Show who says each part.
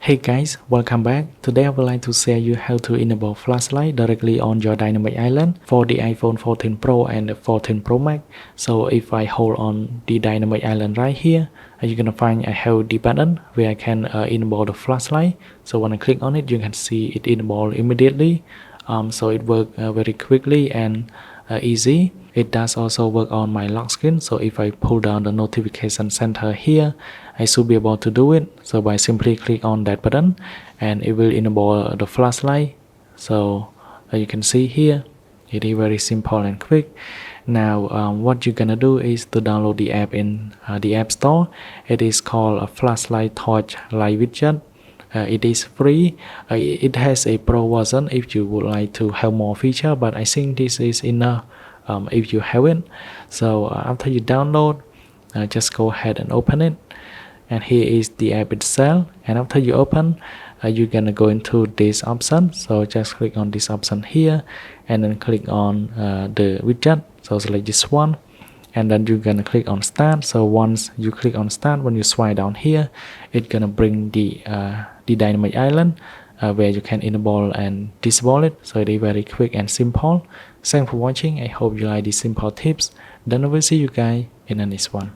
Speaker 1: Hey guys, welcome back. Today I would like to share you how to enable flashlight directly on your dynamic island for the iPhone 14 Pro and the 14 Pro Max. So if I hold on the dynamic island right here, you're gonna find I have the button where I can enable the flashlight. So when I click on it, you can see it enable immediately. So it works very quickly and easy. It does also work on my lock screen. So if I pull down the notification center here, I should be able to do it. So by simply click on that button and it will enable the flashlight. So you can see here, it is very simple and quick. Now what you're gonna do is to download the app in the App Store. It is called a Flashlight Torch Light Widget. It is free. It has a pro version if you would like to have more feature, but I think this is enough if you haven't. So after you download, just go ahead and open it, and here is the app itself. And after you open, you're gonna go into this option, so just click on this option here and then click on the widget, so select this one, and then you're gonna click on start. So once you click on start, when you swipe down here, it's gonna bring the dynamic island where you can enable and disable it. So it is very quick and simple. Thanks for watching. I hope you like these simple tips. Then I will see you guys in the next one.